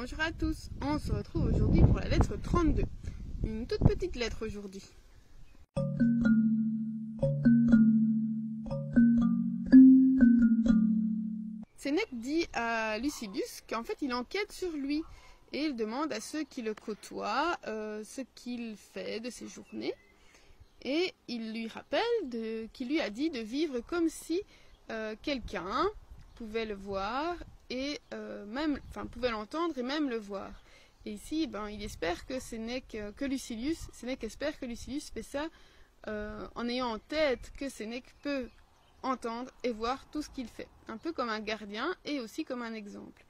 Bonjour à tous, on se retrouve aujourd'hui pour la lettre 32. Une toute petite lettre aujourd'hui. Sénèque dit à Lucilius qu'en fait il enquête sur lui et il demande à ceux qui le côtoient ce qu'il fait de ses journées. Et il lui rappelle qu'il lui a dit de vivre comme si quelqu'un pouvait le voir et pouvait l'entendre et même le voir. Et ici, il espère que Sénèque espère que Lucilius fait ça en ayant en tête que Sénèque peut entendre et voir tout ce qu'il fait, un peu comme un gardien et aussi comme un exemple.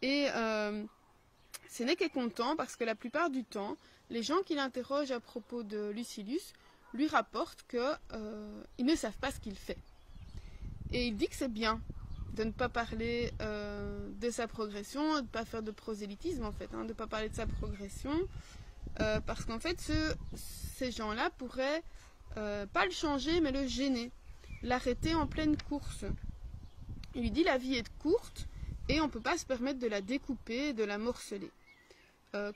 Et Sénèque est content parce que la plupart du temps, les gens qui l'interrogent à propos de Lucilius lui rapportent qu'ils ne savent pas ce qu'il fait. Et il dit que c'est bien de ne pas parler de sa progression, de ne pas faire de prosélytisme en fait, de ne pas parler de sa progression, parce qu'en fait ces gens-là pourraient pas le changer mais le gêner, l'arrêter en pleine course. Il lui dit la vie est courte et on ne peut pas se permettre de la découper, de la morceler,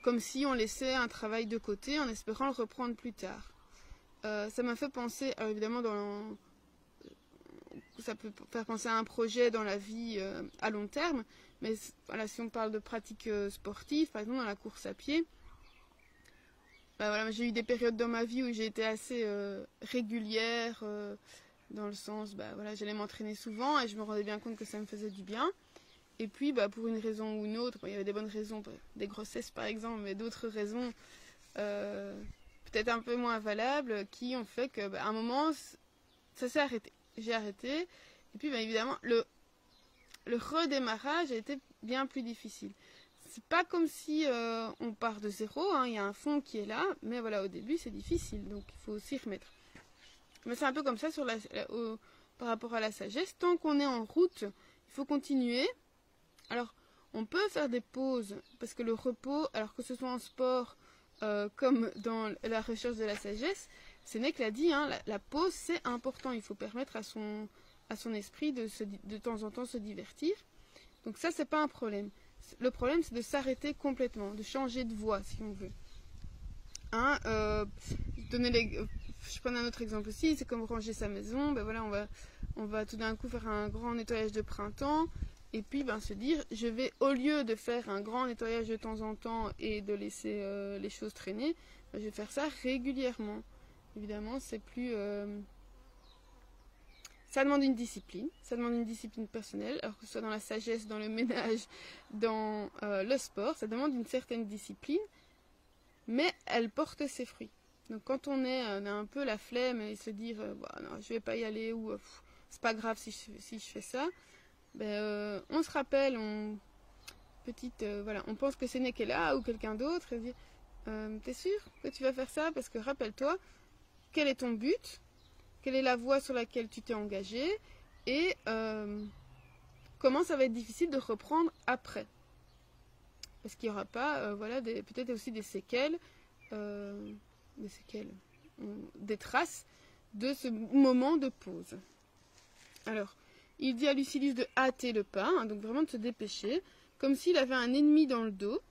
comme si on laissait un travail de côté en espérant le reprendre plus tard. Ça m'a fait penser, alors évidemment ça peut faire penser à un projet dans la vie à long terme, mais voilà, si on parle de pratiques sportives, par exemple dans la course à pied, j'ai eu des périodes dans ma vie où j'ai été assez régulière, dans le sens, j'allais m'entraîner souvent et je me rendais bien compte que ça me faisait du bien. Et puis, pour une raison ou une autre, il y avait des bonnes raisons, des grossesses par exemple, mais d'autres raisons peut-être un peu moins valables qui ont fait qu'à un moment, ça s'est arrêté. J'ai arrêté. Et puis, évidemment, le redémarrage a été bien plus difficile. C'est pas comme si on part de zéro, il y a un fond qui est là, mais voilà, au début, c'est difficile, donc il faut s'y remettre. Mais c'est un peu comme ça par rapport à la sagesse. Tant qu'on est en route, il faut continuer. Alors, on peut faire des pauses, parce que le repos, alors que ce soit en sport, comme dans la recherche de la sagesse, Sénèque l'a dit, la pause c'est important, il faut permettre à son esprit de temps en temps se divertir. Donc ça c'est pas un problème. Le problème c'est de s'arrêter complètement, de changer de voie si on veut. Je prends un autre exemple aussi, c'est comme ranger sa maison, on va tout d'un coup faire un grand nettoyage de printemps. Et puis se dire, je vais, au lieu de faire un grand nettoyage de temps en temps et de laisser les choses traîner, je vais faire ça régulièrement. Évidemment, c'est plus... Ça demande une discipline personnelle, alors que ce soit dans la sagesse, dans le ménage, dans le sport, ça demande une certaine discipline, mais elle porte ses fruits. Donc quand on a un peu la flemme et se dire, non, je vais pas y aller, ou c'est pas grave si je fais ça, on se rappelle, on pense que Sénèque est là ou quelqu'un d'autre et dit t'es sûr que tu vas faire ça? Parce que rappelle-toi, quel est ton but? Quelle est la voie sur laquelle tu t'es engagé? Et comment ça va être difficile de reprendre après? Parce qu'il n'y aura pas peut-être aussi des séquelles, des traces de ce moment de pause. Alors, il dit à Lucilius de hâter le pas, donc vraiment de se dépêcher, comme s'il avait un ennemi dans le dos,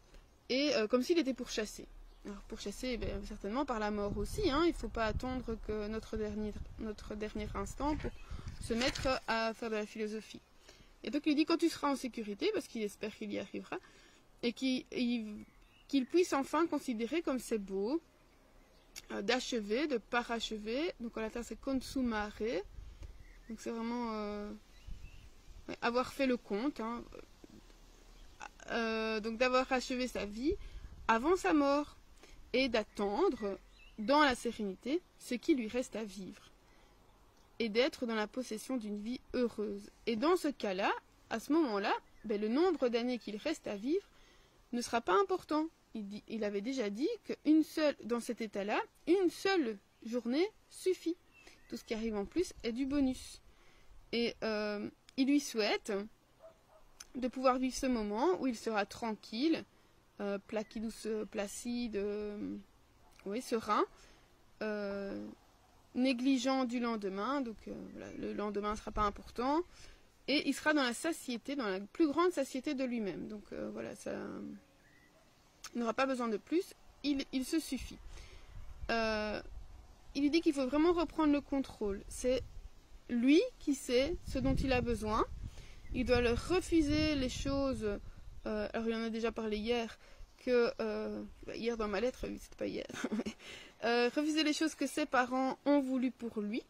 et comme s'il était pourchassé. Alors pourchassé, certainement par la mort aussi, il ne faut pas attendre que notre dernier instant pour se mettre à faire de la philosophie. Et donc il dit quand tu seras en sécurité, parce qu'il espère qu'il y arrivera, et qu'il puisse enfin considérer comme c'est beau, d'achever, de parachever, donc en latin c'est consumare, donc c'est vraiment... avoir fait le compte, donc d'avoir achevé sa vie avant sa mort et d'attendre dans la sérénité ce qui lui reste à vivre et d'être dans la possession d'une vie heureuse. Et dans ce cas-là, à ce moment-là, le nombre d'années qu'il reste à vivre ne sera pas important. Il avait déjà dit dans cet état-là, une seule journée suffit. Tout ce qui arrive en plus est du bonus. Et il lui souhaite de pouvoir vivre ce moment où il sera tranquille, placide, serein, négligent du lendemain, donc le lendemain ne sera pas important, et il sera dans la satiété, dans la plus grande satiété de lui-même. Donc il n'aura pas besoin de plus, il se suffit. Il lui dit qu'il faut vraiment reprendre le contrôle. C'est lui qui sait ce dont il a besoin. Il doit leur refuser les choses. Alors il en a déjà parlé hier, hier dans ma lettre, oui, c'était pas hier. Refuser les choses que ses parents ont voulu pour lui,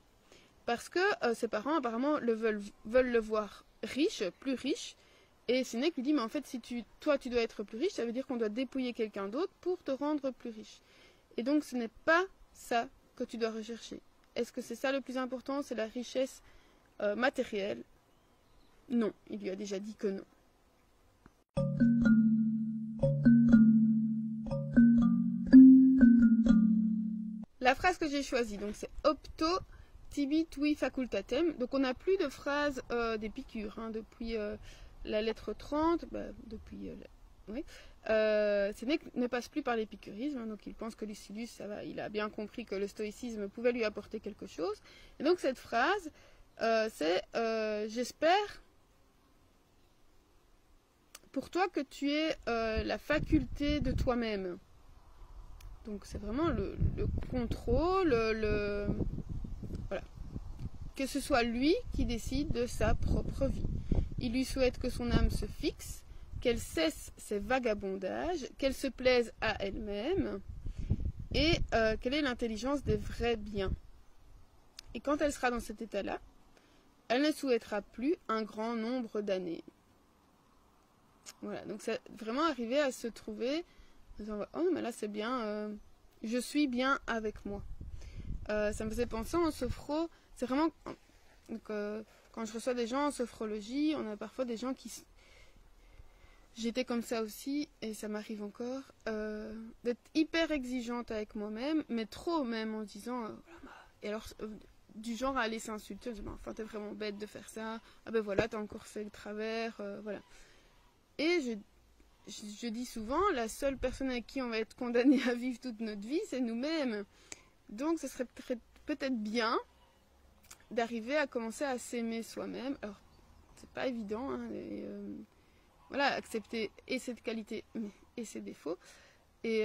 parce que ses parents apparemment veulent le voir riche, plus riche. Et Sénèque lui dit, mais en fait, si toi tu dois être plus riche, ça veut dire qu'on doit dépouiller quelqu'un d'autre pour te rendre plus riche. Et donc ce n'est pas ça que tu dois rechercher. Est-ce que c'est ça le plus important, c'est la richesse matérielle? Non, il lui a déjà dit que non. La phrase que j'ai choisie, donc c'est opto tibi tui facultatem. Donc on n'a plus de phrase d'Épicure, hein, depuis la lettre 30, oui. Sénèque ne passe plus par l'épicurisme, hein, donc il pense que Lucilius, ça va, il a bien compris que le stoïcisme pouvait lui apporter quelque chose. Et donc cette phrase, c'est j'espère pour toi que tu aies la faculté de toi-même. Donc c'est vraiment le contrôle, voilà. Que ce soit lui qui décide de sa propre vie. Il lui souhaite que son âme se fixe, qu'elle cesse ses vagabondages, qu'elle se plaise à elle-même et qu'elle ait l'intelligence des vrais biens. Et quand elle sera dans cet état-là, elle ne souhaitera plus un grand nombre d'années. Voilà, donc c'est vraiment arriver à se trouver, oh mais là c'est bien, je suis bien avec moi. Ça me faisait penser en sophro, c'est vraiment, donc, quand je reçois des gens en sophrologie, on a parfois des gens qui... J'étais comme ça aussi, et ça m'arrive encore, d'être hyper exigeante avec moi-même, mais trop même en disant, et alors, du genre à aller s'insulter, en disant, enfin t'es vraiment bête de faire ça, ah ben voilà, t'as encore fait le travers, voilà. Et je dis souvent, la seule personne avec qui on va être condamné à vivre toute notre vie, c'est nous-mêmes. Donc ce serait peut-être bien d'arriver à commencer à s'aimer soi-même. Alors, c'est pas évident, hein, voilà, accepter et cette qualité et ses défauts. Et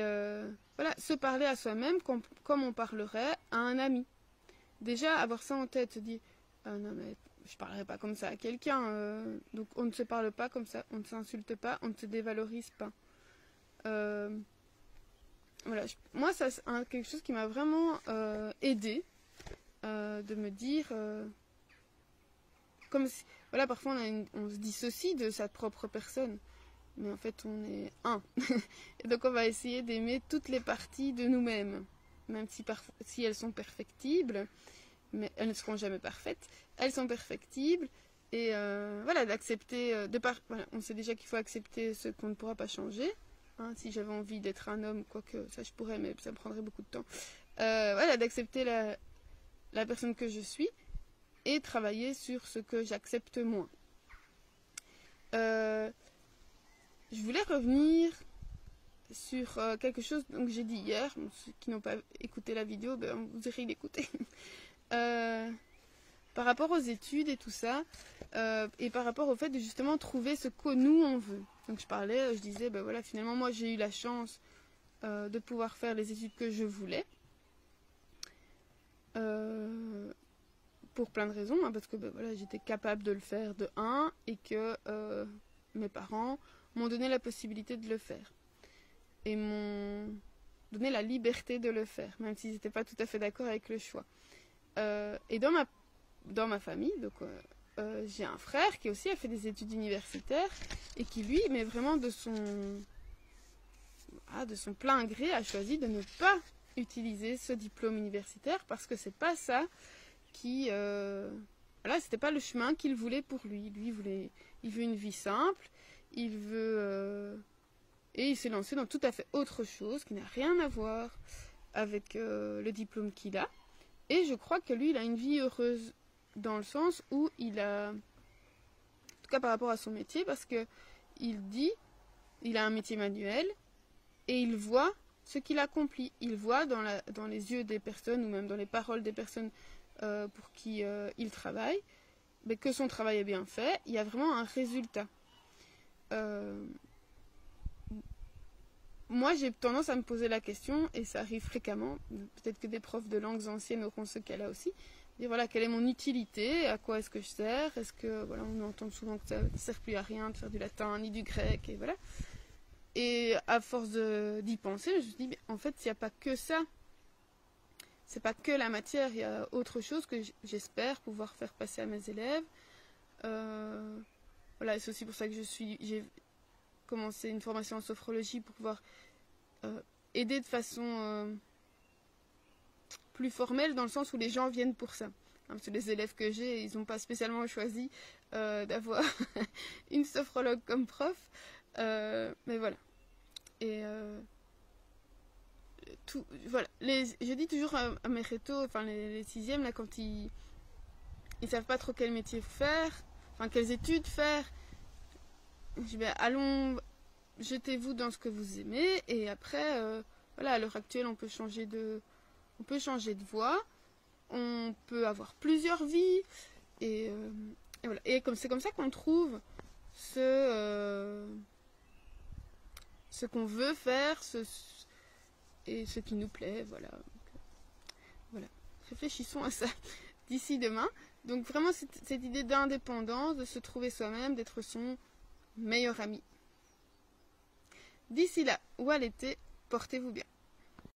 voilà, se parler à soi-même comme on parlerait à un ami. Déjà, avoir ça en tête, se dire, ah non mais je parlerai pas comme ça à quelqu'un, donc on ne se parle pas comme ça, on ne s'insulte pas, on ne se dévalorise pas. Voilà, moi ça c'est quelque chose qui m'a vraiment aidé, de me dire, comme si, voilà, parfois on se dissocie de sa propre personne, mais en fait on est un. Et donc on va essayer d'aimer toutes les parties de nous-mêmes, même si elles sont perfectibles, mais elles ne seront jamais parfaites, elles sont perfectibles, et voilà, d'accepter, voilà, on sait déjà qu'il faut accepter ce qu'on ne pourra pas changer, hein, si j'avais envie d'être un homme, quoique ça je pourrais, mais ça me prendrait beaucoup de temps, voilà, d'accepter la personne que je suis, et travailler sur ce que j'accepte moins. Je voulais revenir sur quelque chose que j'ai dit hier. Ceux qui n'ont pas écouté la vidéo, ben, vous irez l'écouter. Par rapport aux études et tout ça, et par rapport au fait de justement trouver ce que nous on veut. Donc je disais, ben voilà, finalement moi j'ai eu la chance de pouvoir faire les études que je voulais. Pour plein de raisons, hein, parce que ben, voilà, j'étais capable de le faire de 1 et que mes parents m'ont donné la possibilité de le faire. Et m'ont donné la liberté de le faire, même s'ils n'étaient pas tout à fait d'accord avec le choix. Et dans ma famille, donc j'ai un frère qui aussi a fait des études universitaires et qui lui, mais vraiment de son plein gré, a choisi de ne pas utiliser ce diplôme universitaire parce que c'est pas ça qui, voilà, c'était pas le chemin qu'il voulait pour lui. Lui il veut une vie simple, il veut et il s'est lancé dans tout à fait autre chose qui n'a rien à voir avec le diplôme qu'il a. Et je crois que lui, il a une vie heureuse dans le sens où il a, en tout cas par rapport à son métier, parce que il a un métier manuel et il voit ce qu'il accomplit. Il voit dans les yeux des personnes ou même dans les paroles des personnes pour qui il travaille, mais que son travail est bien fait. Il y a vraiment un résultat. moi j'ai tendance à me poser la question, et ça arrive fréquemment, peut-être que des profs de langues anciennes auront ce cas-là aussi, dire voilà, quelle est mon utilité, à quoi est-ce que je sers, est-ce que, voilà, on entend souvent que ça ne sert plus à rien de faire du latin ni du grec, et voilà. Et à force d'y penser, je me suis dit, en fait, il n'y a pas que ça, c'est pas que la matière, il y a autre chose que j'espère pouvoir faire passer à mes élèves. Voilà, c'est aussi pour ça que j'ai commencé une formation en sophrologie pour pouvoir aider de façon plus formelle, dans le sens où les gens viennent pour ça. Parce que les élèves que j'ai, ils n'ont pas spécialement choisi d'avoir une sophrologue comme prof. Mais voilà. Et voilà. Je dis toujours à mes rétos, enfin les sixièmes, là, quand ils savent pas trop quel métier faire, enfin quelles études faire, je dis ben, allons, jetez-vous dans ce que vous aimez, et après, voilà, à l'heure actuelle, on peut changer de voie, on peut avoir plusieurs vies, et voilà. Et c'est comme ça qu'on trouve ce qu'on veut faire, et ce qui nous plaît, voilà. Donc, voilà. Réfléchissons à ça d'ici demain. Donc vraiment cette idée d'indépendance, de se trouver soi-même, d'être son meilleur ami. D'ici là, ou à l'été, portez-vous bien.